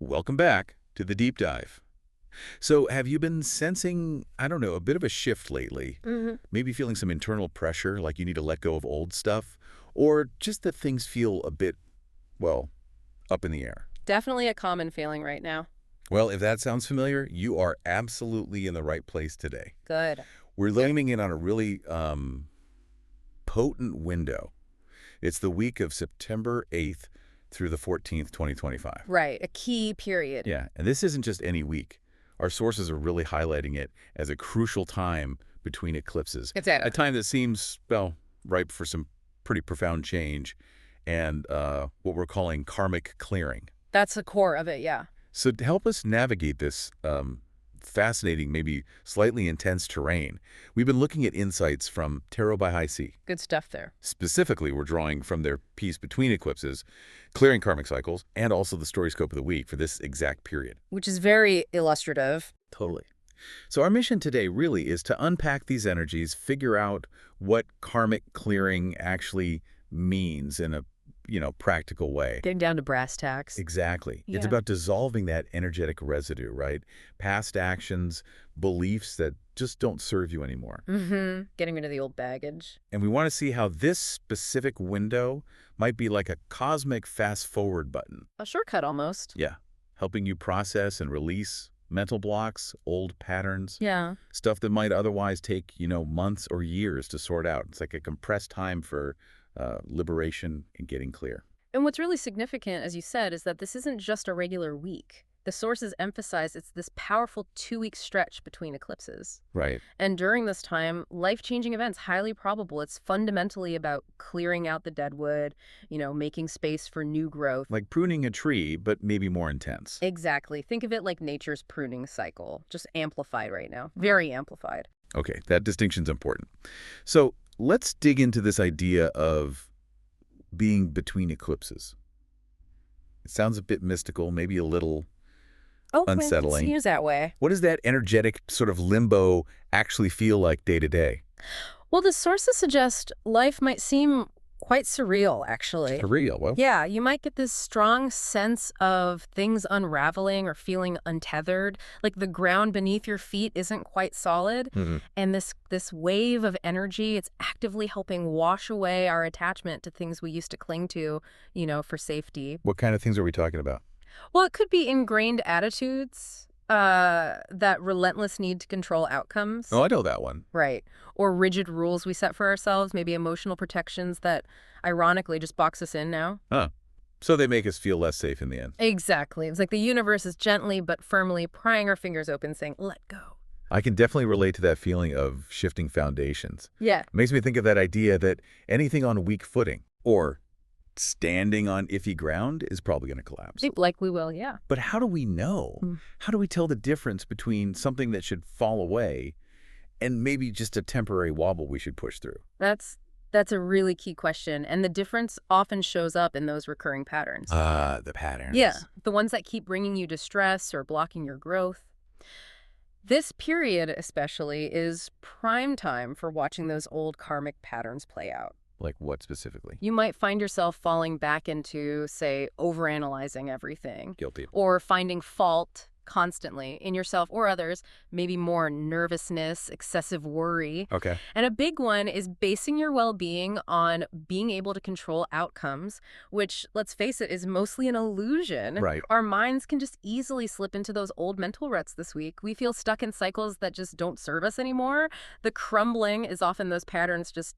Welcome back to the deep dive. So, have you been sensing, I don't know, a bit of a shift lately? hmm Maybe feeling some internal pressure, like you need to let go of old stuff? Or just that things feel a bit, well, up in the air? Definitely a common feeling right now. Well, if that sounds familiar, you are absolutely in the right place today. Good. We're leaning in on a really potent window. It's the week of September 8th through the 14th, 2025. Right, a key period. Yeah, and this isn't just any week. Our sources are really highlighting it as a crucial time between eclipses, It's at a time that seems, well, ripe for some pretty profound change and what we're calling karmic clearing. That's the core of it, yeah. So to help us navigate this fascinating, maybe slightly intense terrain, we've been looking at insights from Tarot by High C. Good stuff there. Specifically, we're drawing from their piece Between Eclipses, Clearing Karmic Cycles, and also the StoryScope of the week for this exact period. Which is very illustrative. Totally. So our mission today really is to unpack these energies, figure out what karmic clearing actually means in a, practical way. Getting down to brass tacks. Exactly. It's Yeah. about dissolving that energetic residue, right? Past actions, beliefs that just don't serve you anymore. Getting rid of the old baggage. And we want to see how this specific window might be like a cosmic fast-forward button. A shortcut almost. Yeah. Helping you process and release mental blocks, old patterns, Yeah. stuff that might otherwise take, months or years to sort out. It's like a compressed time for liberation and getting clear. And what's really significant, as you said, is that this isn't just a regular week. The sources emphasize it's this powerful 2-week stretch between eclipses. Right. And during this time, life-changing events, highly probable. It's fundamentally about clearing out the deadwood, making space for new growth. Like pruning a tree, but maybe more intense. Exactly. Think of it like nature's pruning cycle, just amplified right now. Very amplified. Okay, that distinction's important. So let's dig into this idea of being between eclipses. It sounds a bit mystical, maybe a little Oh, unsettling. It's used that way. What does that energetic sort of limbo actually feel like day to day? Well, the sources suggest life might seem quite surreal, actually. Surreal. Well, Yeah, you might get this strong sense of things unraveling or feeling untethered, like the ground beneath your feet isn't quite solid, and this wave of energy, it's actively helping wash away our attachment to things we used to cling to, for safety. what kind of things are we talking about? Well, it could be ingrained attitudes, that relentless need to control outcomes. Oh, I know that one. Right. Or rigid rules we set for ourselves, maybe emotional protections that ironically just box us in now. Huh. So they make us feel less safe in the end. Exactly. It's like the universe is gently but firmly prying our fingers open, saying, let go. I can definitely relate to that feeling of shifting foundations. Yeah. It makes me think of that idea that anything on weak footing or standing on iffy ground is probably going to collapse. Like we will, yeah. But how do we know? Mm. How do we tell the difference between something that should fall away and maybe just a temporary wobble we should push through? That's a really key question. And the difference often shows up in those recurring patterns. The patterns. Yeah. The ones that keep bringing you distress or blocking your growth. This period especially is prime time for watching those old karmic patterns play out. Like what specifically? You might find yourself falling back into, say, overanalyzing everything, Guilty. or finding fault constantly in yourself or others, maybe more nervousness, excessive worry. Okay. And a big one is basing your well-being on being able to control outcomes, which, let's face it, is mostly an illusion. Right. Our minds can just easily slip into those old mental ruts this week. We feel stuck in cycles that just don't serve us anymore. The crumbling is often those patterns just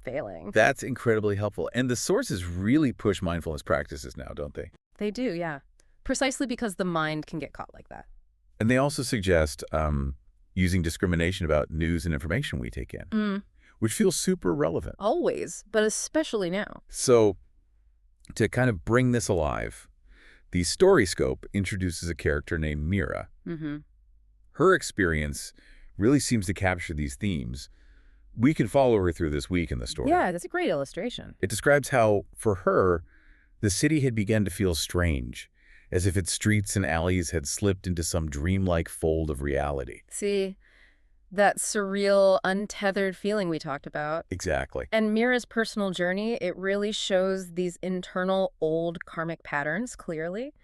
failing. That's incredibly helpful. And the sources really push mindfulness practices now, don't they? They do, yeah. Precisely because the mind can get caught like that. And they also suggest using discrimination about news and information we take in, which feels super relevant. Always, but especially now. So to kind of bring this alive, the StoryScope introduces a character named Mira. Her experience really seems to capture these themes. We can follow her through this week in the story. Yeah, that's a great illustration. It describes how, for her, the city had begun to feel strange, as if its streets and alleys had slipped into some dreamlike fold of reality. See, that surreal, untethered feeling we talked about. Exactly. And Mira's personal journey, it really shows these internal old karmic patterns clearly.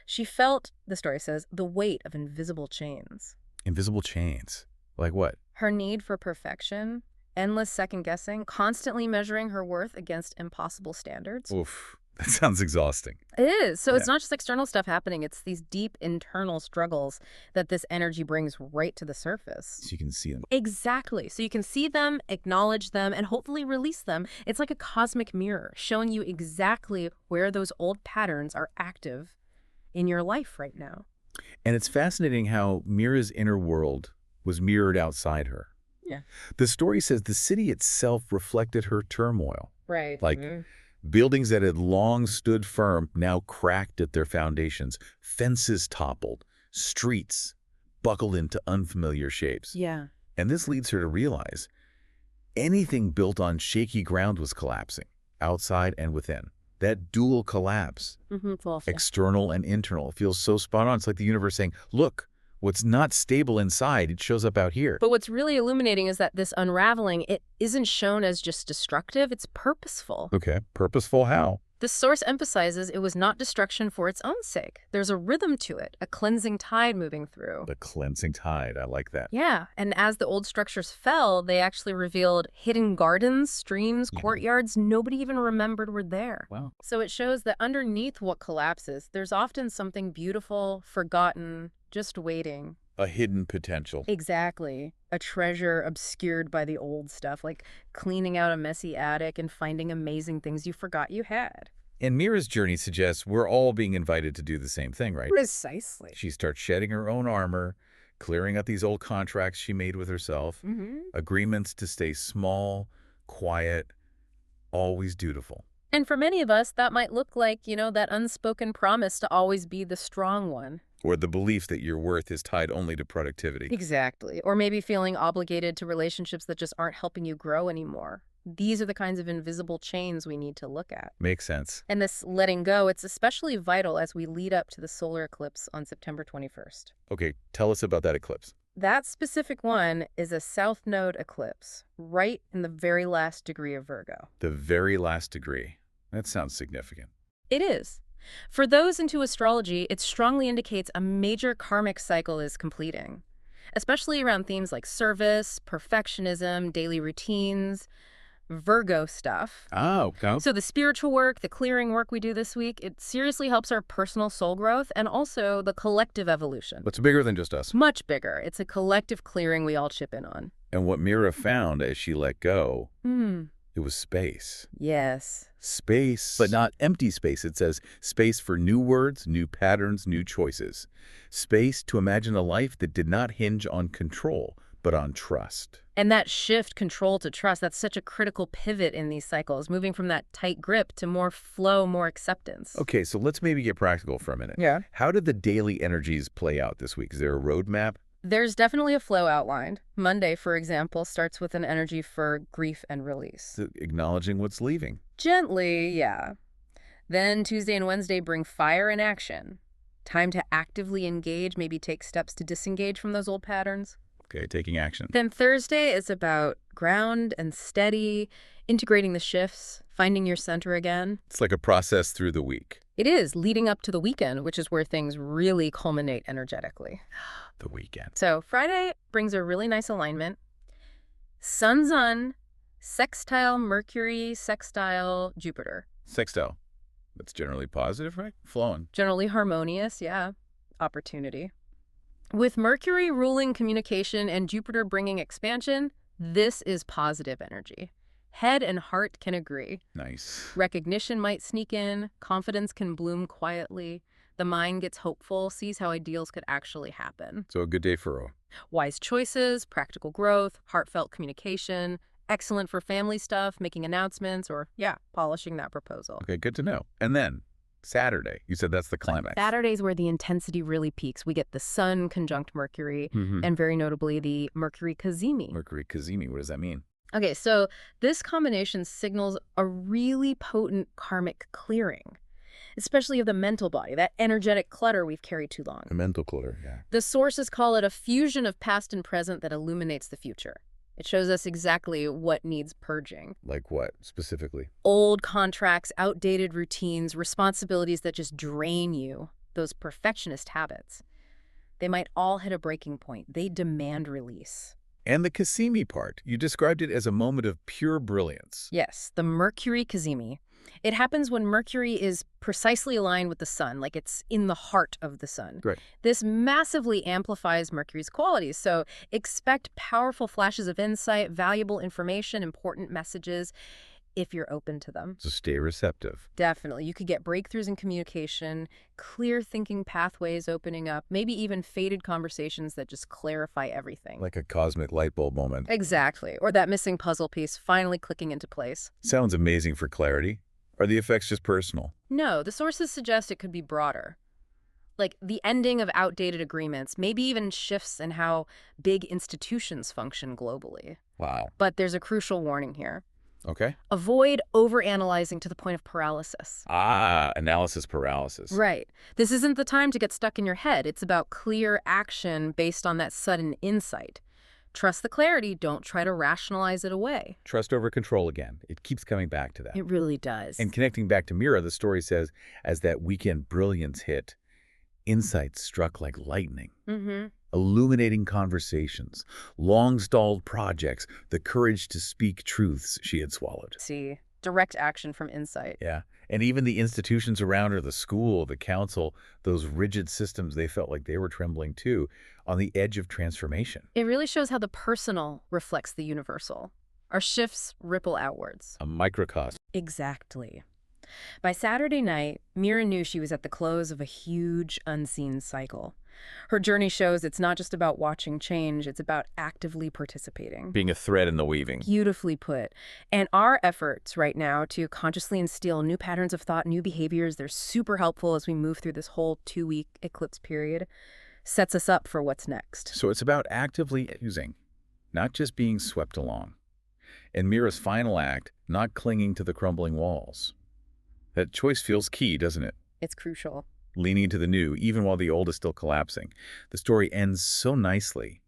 She felt, the story says, the weight of invisible chains. Invisible chains. Like what? Her need for perfection, endless second-guessing, constantly measuring her worth against impossible standards. Oof. That sounds exhausting. It is. So Yeah. it's not just external stuff happening. It's these deep internal struggles that this energy brings right to the surface. So you can see them. Exactly. So you can see them, acknowledge them, and hopefully release them. It's like a cosmic mirror showing you exactly where those old patterns are active in your life right now. And it's fascinating how Mira's inner world was mirrored outside her. Yeah. The story says the city itself reflected her turmoil. Right. Like buildings that had long stood firm now cracked at their foundations, fences toppled, streets buckled into unfamiliar shapes. Yeah. And this leads her to realize anything built on shaky ground was collapsing, outside and within. That dual collapse, external and internal, feels so spot on. It's like the universe saying, look, what's not stable inside, it shows up out here. But what's really illuminating is that this unraveling, it isn't shown as just destructive, it's purposeful. Okay, purposeful how? The source emphasizes it was not destruction for its own sake. There's a rhythm to it, a cleansing tide moving through. The cleansing tide, I like that. Yeah, and as the old structures fell, they actually revealed hidden gardens, streams, courtyards nobody even remembered were there. Wow. So it shows that underneath what collapses, there's often something beautiful, forgotten, just waiting. A hidden potential. Exactly. A treasure obscured by the old stuff, like cleaning out a messy attic and finding amazing things you forgot you had. And Mira's journey suggests we're all being invited to do the same thing, right? Precisely. She starts shedding her own armor, clearing out these old contracts she made with herself, agreements to stay small, quiet, always dutiful. And for many of us, that might look like, that unspoken promise to always be the strong one. Or the belief that your worth is tied only to productivity. Exactly. Or maybe feeling obligated to relationships that just aren't helping you grow anymore. These are the kinds of invisible chains we need to look at. Makes sense. And this letting go, it's especially vital as we lead up to the solar eclipse on September 21st. Okay, tell us about that eclipse. That specific one is a south node eclipse, right in the very last degree of Virgo. The very last degree. That sounds significant. It is. For those into astrology, it strongly indicates a major karmic cycle is completing, especially around themes like service, perfectionism, daily routines, Virgo stuff. Oh, okay. So the spiritual work, the clearing work we do this week, it seriously helps our personal soul growth and also the collective evolution. But it's bigger than just us. Much bigger. It's a collective clearing we all chip in on. And what Mira found as she let go, it was space. Yes. Space, but not empty space. It says space for new words, new patterns, new choices. Space to imagine a life that did not hinge on control, but on trust. And that shift, control to trust, that's such a critical pivot in these cycles, moving from that tight grip to more flow, more acceptance. Okay, so let's maybe get practical for a minute. Yeah. How did the daily energies play out this week? Is there a roadmap? There's definitely a flow outlined. Monday, for example, starts with an energy for grief and release. So acknowledging what's leaving. Gently, yeah. Then Tuesday and Wednesday bring fire and action. Time to actively engage, maybe take steps to disengage from those old patterns. Okay, taking action. Then Thursday is about ground and steady, integrating the shifts, finding your center again. It's like a process through the week. It is, leading up to the weekend, which is where things really culminate energetically. The weekend. So Friday brings a really nice alignment. Sun, sextile Mercury, sextile Jupiter. Sextile. That's generally positive, right? Flowing. Generally harmonious, yeah. Opportunity. With Mercury ruling communication and Jupiter bringing expansion, this is positive energy. Head and heart can agree. Nice. Recognition might sneak in. Confidence can bloom quietly. The mind gets hopeful, sees how ideals could actually happen. So a good day for Wise choices, practical growth, heartfelt communication, excellent for family stuff, making announcements, or, polishing that proposal. Okay, good to know. And then Saturday, you said that's the climax. Saturday's where the intensity really peaks. We get the Sun conjunct Mercury, and very notably the Mercury Cazimi. Mercury Cazimi, what does that mean? Okay, so this combination signals a really potent karmic clearing, especially of the mental body, that energetic clutter we've carried too long. A mental clutter, yeah. The sources call it a fusion of past and present that illuminates the future. It shows us exactly what needs purging. Like what, specifically? Old contracts, outdated routines, responsibilities that just drain you. those perfectionist habits. They might all hit a breaking point. They demand release. And the Cassimi part, you described it as a moment of pure brilliance. Yes, the Mercury Cazimi. It happens when Mercury is precisely aligned with the sun, like it's in the heart of the sun. Great. This massively amplifies Mercury's qualities, so expect powerful flashes of insight, valuable information, important messages, if you're open to them. So stay receptive. Definitely. You could get breakthroughs in communication, clear thinking pathways opening up, maybe even faded conversations that just clarify everything. Like a cosmic light bulb moment. Exactly. Or that missing puzzle piece finally clicking into place. Sounds amazing for clarity. Are the effects just personal? No, the sources suggest it could be broader. Like the ending of outdated agreements, maybe even shifts in how big institutions function globally. Wow. But there's a crucial warning here. Okay. Avoid overanalyzing to the point of paralysis. Analysis paralysis. Right. This isn't the time to get stuck in your head. It's about clear action based on that sudden insight. Trust the clarity. Don't try to rationalize it away. Trust over control again. It keeps coming back to that. It really does. And connecting back to Mira, the story says, as that weekend brilliance hit, insights struck like lightning. Illuminating conversations, long-stalled projects, the courage to speak truths she had swallowed. See, direct action from insight. Yeah, and even the institutions around her, the school, the council, those rigid systems, they felt like they were trembling too, on the edge of transformation. It really shows how the personal reflects the universal. Our shifts ripple outwards. A microcosm. Exactly. By Saturday night, Mira knew she was at the close of a huge, unseen cycle. Her journey shows it's not just about watching change, it's about actively participating. Being a thread in the weaving. Beautifully put. And our efforts right now to consciously instill new patterns of thought, new behaviors, they're super helpful as we move through this whole 2-week eclipse period. Sets us up for what's next. So it's about actively using, not just being swept along. And Mira's final act, not clinging to the crumbling walls. That choice feels key, doesn't it? It's crucial. Leaning into the new, even while the old is still collapsing. The story ends so nicely.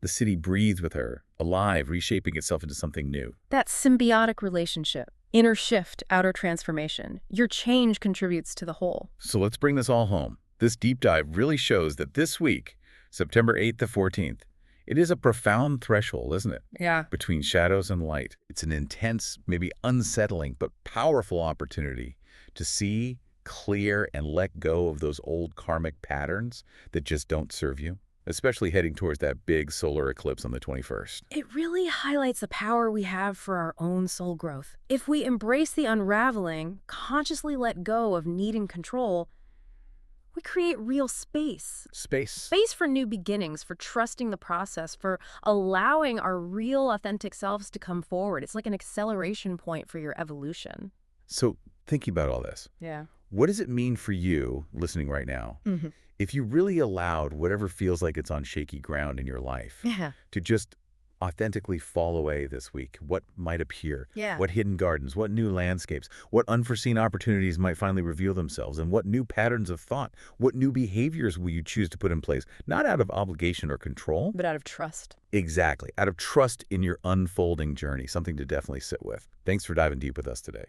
The city breathes with her, alive, reshaping itself into something new. That symbiotic relationship, inner shift, outer transformation. Your change contributes to the whole. So let's bring this all home. This deep dive really shows that this week, September 8th to 14th, it is a profound threshold, isn't it? Yeah. Between shadows and light. It's an intense, maybe unsettling, but powerful opportunity to see, clear, and let go of those old karmic patterns that just don't serve you, especially heading towards that big solar eclipse on the 21st. It really highlights the power we have for our own soul growth. If we embrace the unraveling, consciously let go of needing control, we create real space. Space for new beginnings, for trusting the process, for allowing our real, authentic selves to come forward. It's like an acceleration point for your evolution. So, thinking about all this, Yeah. what does it mean for you, listening right now, if you really allowed whatever feels like it's on shaky ground in your life Yeah. to just authentically fall away this week? What might appear? Yeah. What hidden gardens? What new landscapes? What unforeseen opportunities might finally reveal themselves? And what new patterns of thought? What new behaviors will you choose to put in place? Not out of obligation or control. But out of trust. Exactly. Out of trust in your unfolding journey. Something to definitely sit with. Thanks for diving deep with us today.